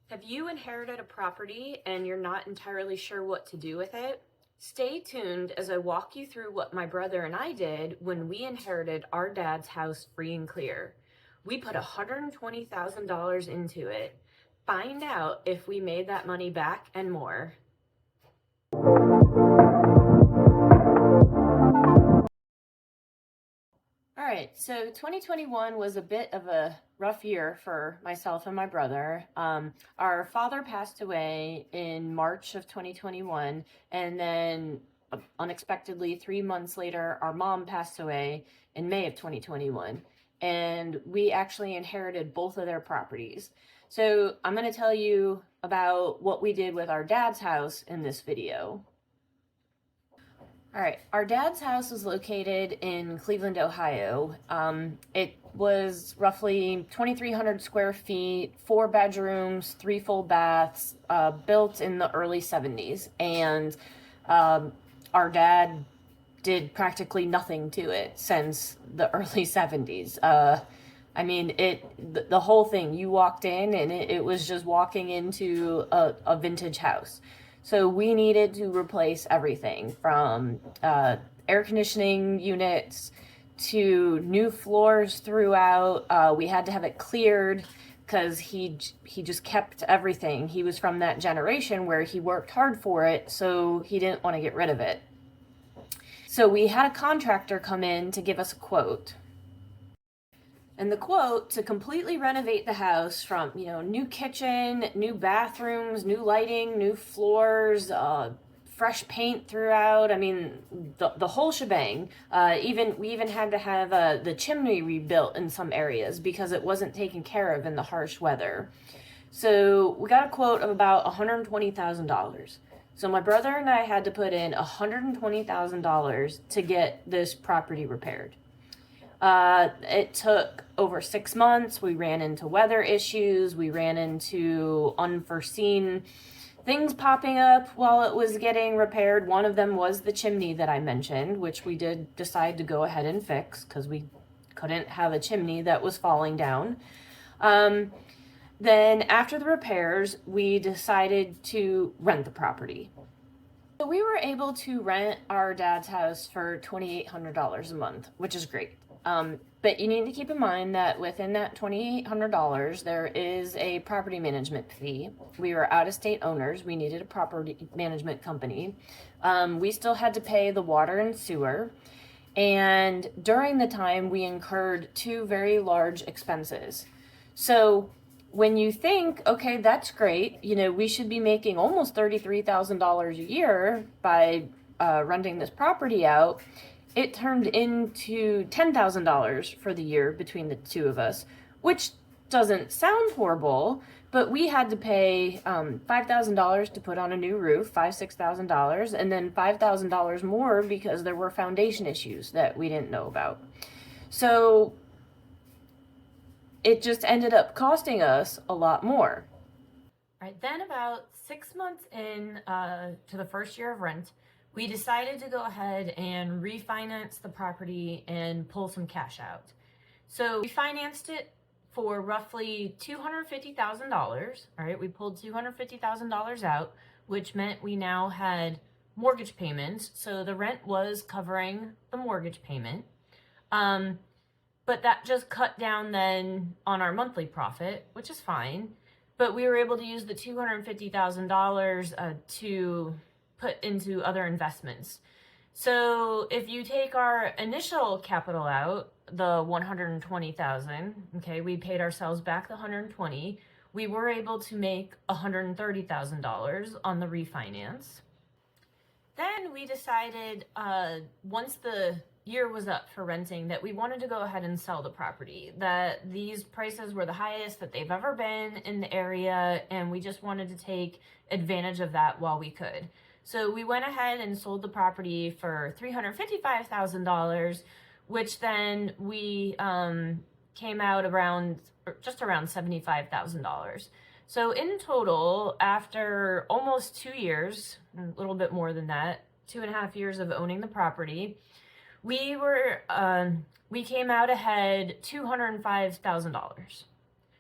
Have you inherited a property and you're not entirely sure what to do with it? Stay tuned as I walk you through what my brother and I did when we inherited our dad's house free and clear. We put $120,000 into it. Find out if we made that money back and more. All right, so 2021 was a bit of a rough year for myself and my brother. Our father passed away in March of 2021, and then unexpectedly, 3 months later, our mom passed away in May of 2021, and we actually inherited both of their properties. So I'm going to tell you about what we did with our dad's house in this video. All right, our dad's house is located in Cleveland, Ohio. It was roughly 2,300 square feet, 4 bedrooms, 3 full baths, built in the early 70s. And our dad did practically nothing to it since the early 70s. I mean, the whole thing, you walked in and it was just walking into a vintage house. So we needed to replace everything from air conditioning units to new floors throughout. We had to have it cleared because he just kept everything. He was from that generation where he worked hard for it, so he didn't want to get rid of it. So we had a contractor come in to give us a quote. And the quote to completely renovate the house from, new kitchen, new bathrooms, new lighting, new floors, fresh paint throughout. I mean, the whole shebang. We even had to have the chimney rebuilt in some areas because it wasn't taken care of in the harsh weather. So we got a quote of about $120,000. So my brother and I had to put in $120,000 to get this property repaired. It took over 6 months. We ran into weather issues. We ran into unforeseen things popping up while it was getting repaired. One of them was the chimney that I mentioned, which we did decide to go ahead and fix because we couldn't have a chimney that was falling down. Then after the repairs, we decided to rent the property. So we were able to rent our dad's house for $2,800 a month, which is great. But you need to keep in mind that within that $2,800, there is a property management fee. We were out-of-state owners. We needed a property management company. We still had to pay the water and sewer. And during the time, we incurred 2 very large expenses. So when you think, okay, that's great, we should be making almost $33,000 a year by renting this property out, it turned into $10,000 for the year between the two of us, which doesn't sound horrible, but we had to pay $5,000 to put on a new roof, $6,000, and then $5,000 more because there were foundation issues that we didn't know about. So it just ended up costing us a lot more. All right, then about 6 months in to the first year of rent, we decided to go ahead and refinance the property and pull some cash out. So we financed it for roughly $250,000. All right, we pulled $250,000 out, which meant we now had mortgage payments. So the rent was covering the mortgage payment. But that just cut down then on our monthly profit, which is fine. But we were able to use the $250,000 to put into other investments. So if you take our initial capital out, the $120,000, okay, we paid ourselves back the $120,000. We were able to make $130,000 on the refinance. Then we decided once the year was up for renting that we wanted to go ahead and sell the property, that these prices were the highest that they've ever been in the area, and we just wanted to take advantage of that while we could. So we went ahead and sold the property for $355,000, which then we came out just around $75,000. So in total, after almost 2 years, a little bit more than that, 2.5 years of owning the property, we came out ahead $205,000.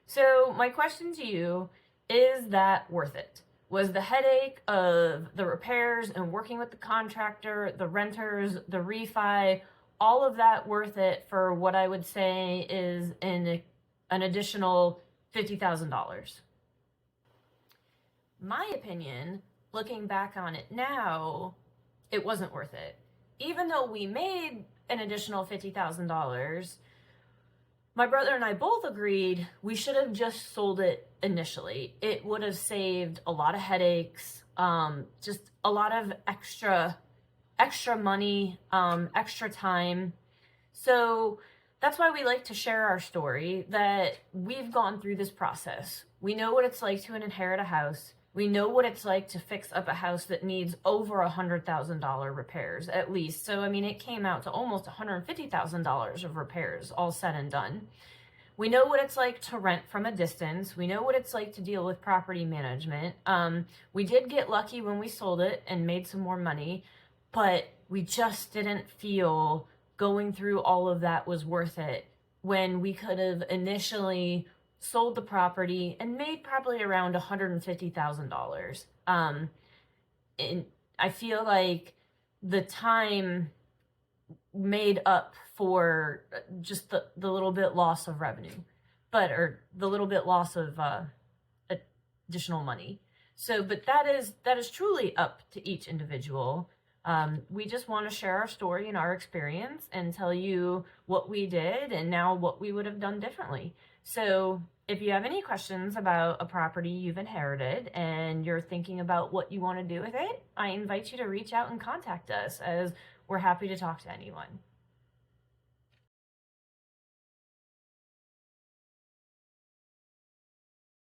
So my question to you Is that worth it? Was the headache of the repairs and working with the contractor, the renters, the refi, all of that worth it for what I would say is an additional $50,000? My opinion, looking back on it now, it wasn't worth it. Even though we made an additional $50,000, my brother and I both agreed we should have just sold it initially. It would have saved a lot of headaches, just a lot of extra money, extra time. So that's why we like to share our story, that we've gone through this process. We know what it's like to inherit a house. We know what it's like to fix up a house that needs over $100,000 repairs at least. So, I mean, it came out to almost $150,000 of repairs, all said and done. We know what it's like to rent from a distance. We know what it's like to deal with property management. We did get lucky when we sold it and made some more money, but we just didn't feel going through all of that was worth it when we could have initially sold the property and made probably around $150,000. And I feel like the time made up for just the little bit loss of revenue, or the little bit loss of additional money. So, but that is truly up to each individual. We just want to share our story and our experience and tell you what we did and now what we would have done differently. So if you have any questions about a property you've inherited and you're thinking about what you want to do with it, I invite you to reach out and contact us, as we're happy to talk to anyone.